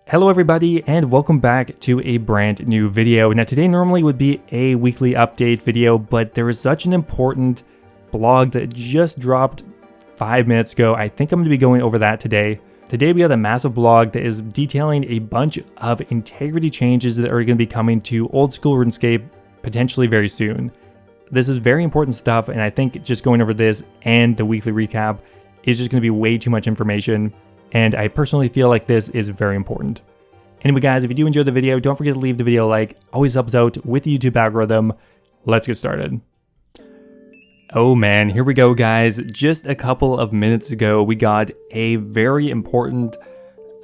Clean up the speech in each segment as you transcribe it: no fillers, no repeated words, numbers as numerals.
Hello everybody and welcome back to a brand new video. Now today normally would be a weekly update video, but there is such an important blog that just dropped 5 minutes ago. I think I'm going to be going over that today. Today we have a massive blog that is detailing a bunch of integrity changes that are going to be coming to Oldschool Runescape potentially very soon. This is very important stuff, and I think just going over this and the weekly recap is just going to be way too much information. And I personally feel like this is very important. Anyway guys, if you do enjoy the video, don't forget to leave the video a like. Always helps out with the YouTube algorithm. Let's get started. Oh man, here we go guys. Just a couple of minutes ago, we got a very important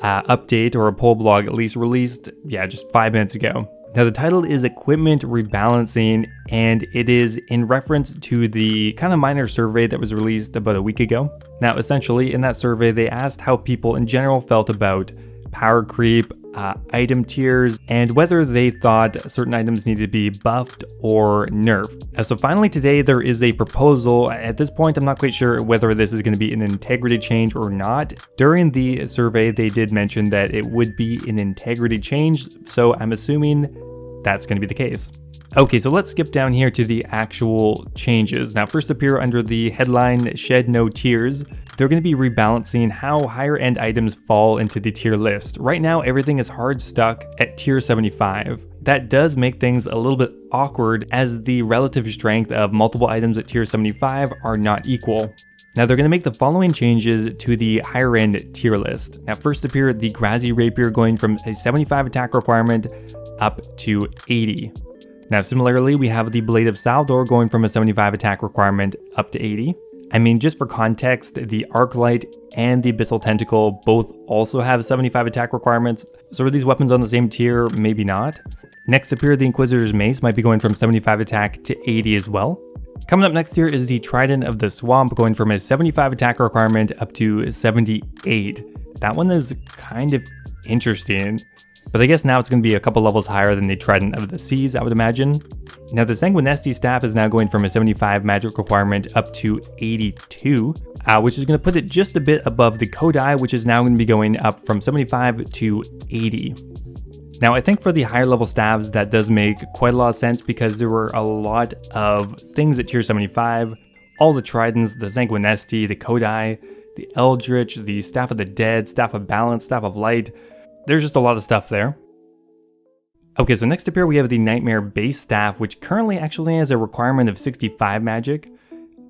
update, or a poll blog at least, released, just 5 minutes ago. Now the title is Equipment Rebalancing, and it is in reference to the kind of minor survey that was released about a week ago. Now essentially in that survey they asked how people in general felt about power creep, item tiers, and whether they thought certain items needed to be buffed or nerfed. So finally today there is a proposal. At this point I'm not quite sure whether this is going to be an integrity change or not. During the survey they did mention that it would be an integrity change, so I'm assuming that's going to be the case. Okay, so let's skip down here to the actual changes. Now first appear under the headline Shed No Tiers. They're going to be rebalancing how higher end items fall into the tier list. Right now everything is hard stuck at tier 75. That does make things a little bit awkward as the relative strength of multiple items at tier 75 are not equal. Now they're going to make the following changes to the higher end tier list. Now first appear the Grassy Rapier going from a 75 attack requirement up to 80. Now similarly we have the Blade of Saldor going from a 75 attack requirement up to 80. I mean, just for context, the Arclight and the Abyssal Tentacle both also have 75 attack requirements, so are these weapons on the same tier? Maybe not. Next appear the Inquisitor's Mace might be going from 75 attack to 80 as well. Coming up next here is the Trident of the Swamp going from a 75 attack requirement up to 78. That one is kind of interesting, but I guess now it's going to be a couple levels higher than the Trident of the Seas, I would imagine. Now the Sanguinesti Staff is now going from a 75 magic requirement up to 82, which is going to put it just a bit above the Kodai, which is now going to be going up from 75 to 80. Now I think for the higher level staffs that does make quite a lot of sense, because there were a lot of things at tier 75, all the Tridents, the Sanguinesti, the Kodai, the Eldritch, the Staff of the Dead, Staff of Balance, Staff of Light. There's just a lot of stuff there. Okay, so next up here we have the Nightmare Base Staff, which currently actually has a requirement of 65 magic.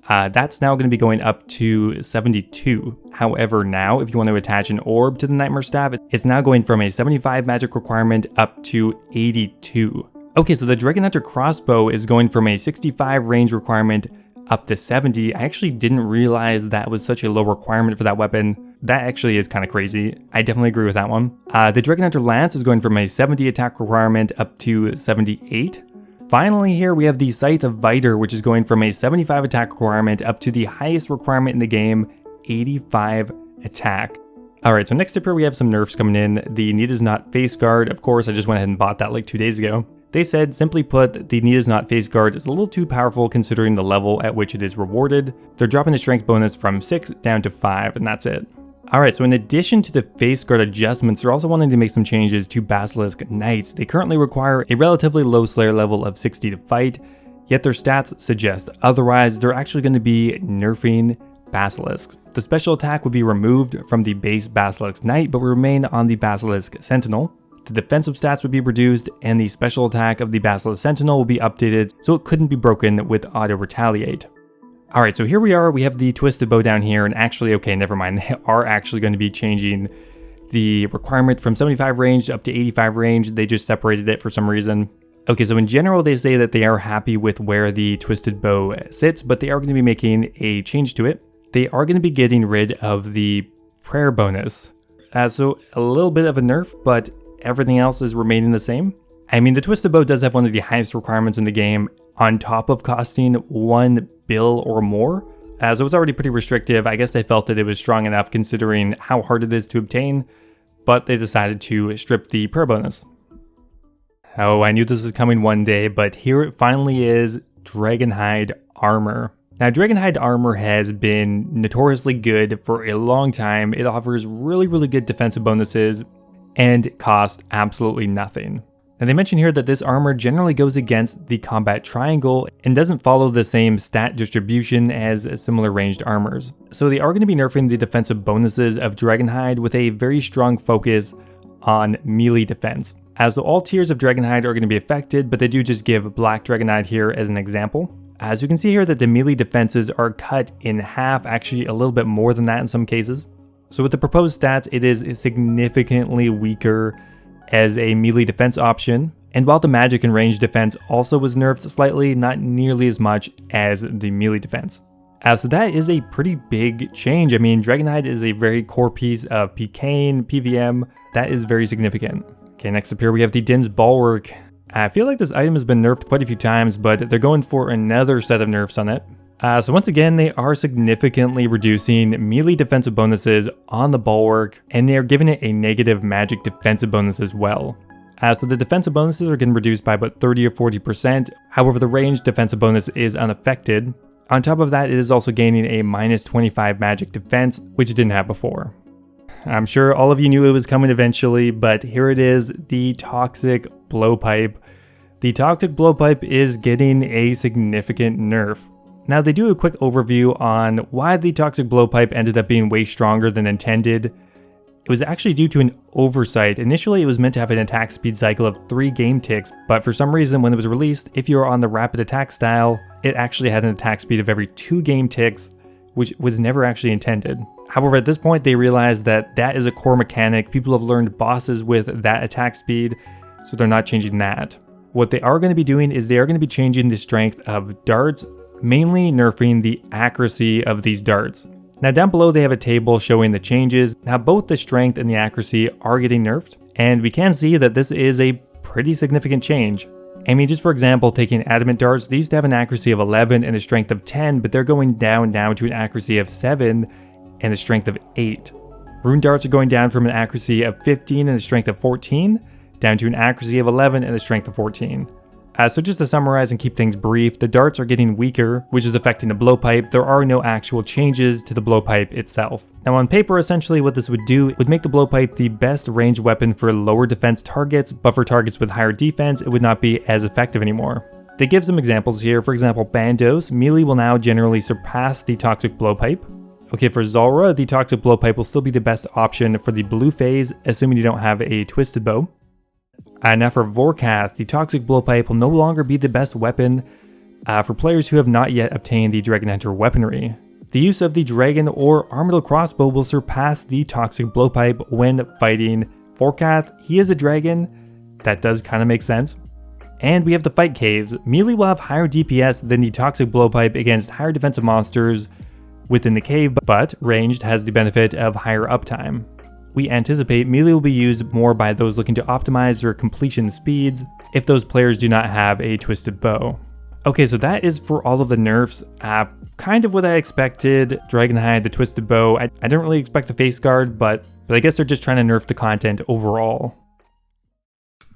That's now going to be going up to 72. However, now if you want to attach an orb to the Nightmare Staff, it's now going from a 75 magic requirement up to 82. Okay, so the Dragon Hunter Crossbow is going from a 65 range requirement up to 70. I actually didn't realize that was such a low requirement for that weapon. That actually is kind of crazy. I definitely agree with that one. The Dragon Hunter Lance is going from a 70 attack requirement up to 78. Finally here we have the Scythe of Viter, which is going from a 75 attack requirement up to the highest requirement in the game, 85 attack. Alright, so next up here we have some nerfs coming in. The Need Is Not Face Guard, of course, I just went ahead and bought that like 2 days ago. They said, simply put, the Need Is Not Face Guard is a little too powerful considering the level at which it is rewarded. They're dropping the strength bonus from 6 down to 5, and that's it. Alright, so in addition to the face guard adjustments, they're also wanting to make some changes to Basilisk Knights. They currently require a relatively low Slayer level of 60 to fight, yet their stats suggest otherwise. They're actually going to be nerfing Basilisks. The special attack would be removed from the base Basilisk Knight, but will remain on the Basilisk Sentinel. The defensive stats would be reduced, and the special attack of the Basilisk Sentinel will be updated so it couldn't be broken with Auto Retaliate. Alright, so here we are, we have the Twisted Bow down here, and actually, okay, never mind, they are actually going to be changing the requirement from 75 range up to 85 range. They just separated it for some reason. Okay, so in general, they say that they are happy with where the Twisted Bow sits, but they are going to be making a change to it. They are going to be getting rid of the prayer bonus. So a little bit of a nerf, but everything else is remaining the same. I mean, the Twisted Bow does have one of the highest requirements in the game, on top of costing 1 bill or more. So it's already pretty restrictive. I guess they felt that it was strong enough considering how hard it is to obtain, but they decided to strip the prayer bonus. Oh, I knew this was coming one day, but here it finally is, Dragonhide Armor. Now, Dragonhide Armor has been notoriously good for a long time. It offers really good defensive bonuses. and cost absolutely nothing. Now they mention here that this armor generally goes against the combat triangle and doesn't follow the same stat distribution as similar ranged armors. So they are going to be nerfing the defensive bonuses of Dragonhide with a very strong focus on melee defense. So all tiers of Dragonhide are going to be affected, but they do just give Black Dragonhide here as an example. As you can see here that the melee defenses are cut in half, actually a little bit more than that in some cases. So with the proposed stats, it is significantly weaker as a melee defense option, and while the magic and range defense also was nerfed slightly, not nearly as much as the melee defense. So that is a pretty big change. I mean, Dragonhide is a very core piece of PKing, PVM, that is very significant. Okay, next up here we have the Din's Bulwark. I feel like this item has been nerfed quite a few times, but they're going for another set of nerfs on it. So once again, they are significantly reducing melee defensive bonuses on the Bulwark, and they are giving it a negative magic defensive bonus as well. So the defensive bonuses are getting reduced by about 30 or 40%, however the range defensive bonus is unaffected. On top of that, it is also gaining a minus 25 magic defense, which it didn't have before. I'm sure all of you knew it was coming eventually, but here it is, the Toxic Blowpipe. The Toxic Blowpipe is getting a significant nerf. Now they do a quick overview on why the Toxic Blowpipe ended up being way stronger than intended. It was actually due to an oversight. Initially it was meant to have an attack speed cycle of 3 game ticks, but for some reason when it was released, if you were on the rapid attack style, it actually had an attack speed of every 2 game ticks, which was never actually intended. However, at this point they realized that that is a core mechanic. People have learned bosses with that attack speed, so they're not changing that. What they are going to be doing is they are going to be changing the strength of darts, mainly nerfing the accuracy of these darts. Now down below they have a table showing the changes. Now both the strength and the accuracy are getting nerfed, and we can see that this is a pretty significant change. I mean, just for example, taking adamant darts, they used to have an accuracy of 11 and a strength of 10, but they're going down now to an accuracy of 7 and a strength of 8. Rune darts are going down from an accuracy of 15 and a strength of 14, down to an accuracy of 11 and a strength of 14. So just to summarize and keep things brief, the darts are getting weaker, which is affecting the blowpipe. There are no actual changes to the blowpipe itself. Now on paper, essentially what this would do, it would make the blowpipe the best ranged weapon for lower defense targets, but for targets with higher defense, it would not be as effective anymore. They give some examples here. For example, Bandos, melee will now generally surpass the Toxic Blowpipe. Okay, for Zulrah, the Toxic Blowpipe will still be the best option for the blue phase, assuming you don't have a Twisted Bow. Now for Vorkath, the Toxic Blowpipe will no longer be the best weapon for players who have not yet obtained the Dragon Hunter weaponry. The use of the Dragon or Armadyl Crossbow will surpass the Toxic Blowpipe when fighting Vorkath. He is a dragon, that does kind of make sense. And we have the Fight Caves. Melee will have higher DPS than the Toxic Blowpipe against higher defensive monsters within the cave, but ranged has the benefit of higher uptime. We anticipate melee will be used more by those looking to optimize their completion speeds if those players do not have a Twisted Bow. Okay, so that is for all of the nerfs. Kind of what I expected. Dragonhide, the Twisted Bow. I didn't really expect the face guard, but I guess they're just trying to nerf the content overall.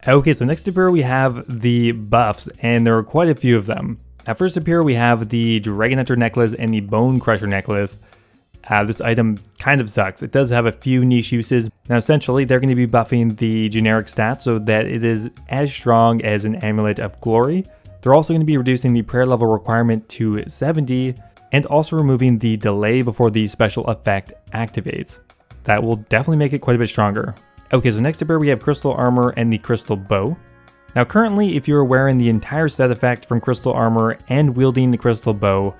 Okay, so next up here we have the buffs, and there are quite a few of them. First up here we have the Dragon Hunter necklace and the Bone Crusher necklace. This item kind of sucks. It does have a few niche uses. Now essentially they're going to be buffing the generic stats so that it is as strong as an Amulet of Glory. They're also going to be reducing the prayer level requirement to 70 and also removing the delay before the special effect activates. That will definitely make it quite a bit stronger. Okay, so next up here we have Crystal Armor and the Crystal Bow. Now currently if you're wearing the entire set effect from Crystal Armor and wielding the Crystal Bow,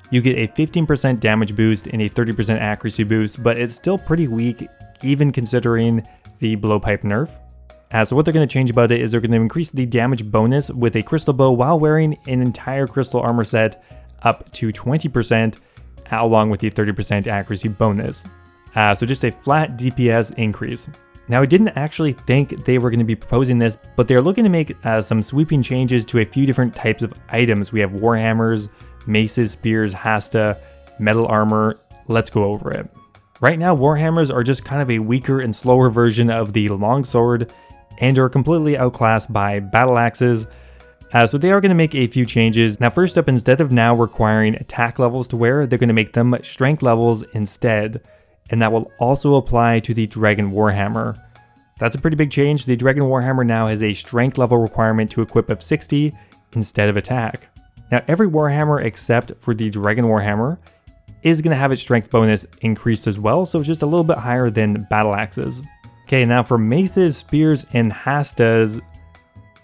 you get a 15% damage boost and a 30% accuracy boost, but it's still pretty weak even considering the blowpipe nerf. So what they're going to change about it is they're going to increase the damage bonus with a Crystal Bow while wearing an entire Crystal Armor set up to 20% along with the 30% accuracy bonus. So just a flat DPS increase. Now I didn't actually think they were going to be proposing this, but they're looking to make some sweeping changes to a few different types of items. We have Warhammers, maces, spears, hasta, metal armor. Let's go over it. Right now, Warhammers are just kind of a weaker and slower version of the longsword and are completely outclassed by battle axes. So they are going to make a few changes. Now first up, instead of now requiring attack levels to wear, they're going to make them strength levels instead. And that will also apply to the Dragon Warhammer. That's a pretty big change. The Dragon Warhammer now has a strength level requirement to equip of 60 instead of attack. Now every Warhammer except for the Dragon Warhammer is going to have its strength bonus increased as well, so it's just a little bit higher than battle axes. Okay, now for maces, spears, and hastas,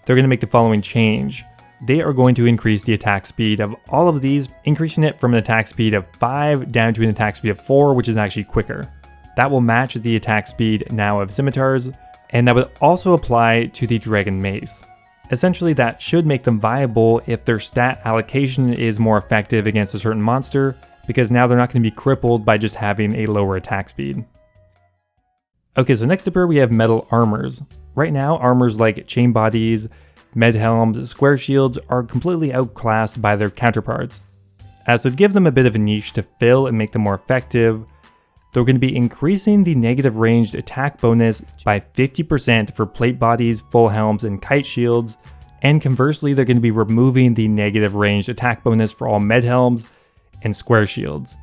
they're going to make the following change. They are going to increase the attack speed of all of these, increasing it from an attack speed of 5 down to an attack speed of 4, which is actually quicker. That will match the attack speed now of scimitars, and that would also apply to the Dragon Mace. Essentially, that should make them viable if their stat allocation is more effective against a certain monster, because now they're not going to be crippled by just having a lower attack speed. Okay, so next up here we have metal armors. Right now, armors like chain bodies, med helms, square shields are completely outclassed by their counterparts. So to give them a bit of a niche to fill and make them more effective, they're going to be increasing the negative ranged attack bonus by 50% for plate bodies, full helms, and kite shields, and conversely they're going to be removing the negative ranged attack bonus for all med helms and square shields.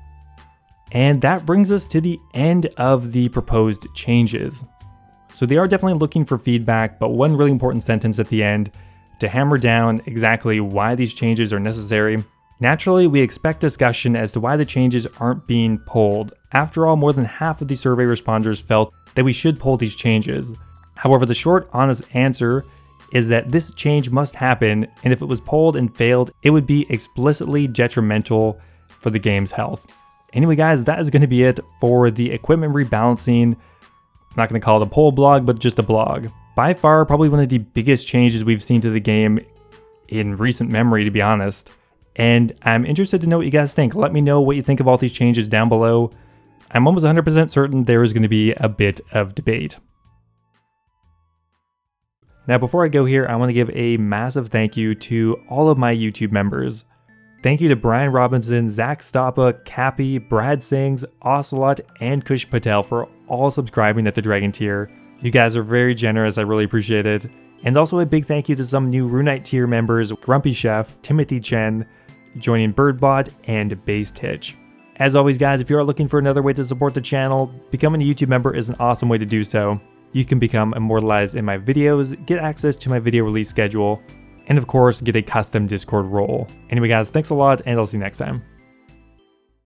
And that brings us to the end of the proposed changes. So they are definitely looking for feedback, but one really important sentence at the end to hammer down exactly why these changes are necessary. Naturally, we expect discussion as to why the changes aren't being polled. After all, more than half of the survey responders felt that we should poll these changes. However, the short, honest answer is that this change must happen, and if it was polled and failed, it would be explicitly detrimental for the game's health. Anyway guys, that is going to be it for the equipment rebalancing. I'm not going to call it a poll blog, but just a blog. By far, probably one of the biggest changes we've seen to the game in recent memory, to be honest. And I'm interested to know what you guys think. Let me know what you think of all these changes down below. I'm almost 100% certain there is going to be a bit of debate. Now before I go here, I want to give a massive thank you to all of my YouTube members. Thank you to Brian Robinson, Zach Stoppa, Capi, BradSings, Ocelot, and Kush Patel for all subscribing at the Dragon tier. You guys are very generous, I really appreciate it. And also a big thank you to some new Runite tier members, Grumpy Chef, Timothy Chen, joining BirdBot, and Basstich. As always guys, if you are looking for another way to support the channel, becoming a YouTube member is an awesome way to do so. You can become immortalized in my videos, get access to my video release schedule, and of course, get a custom Discord role. Anyway guys, thanks a lot, and I'll see you next time.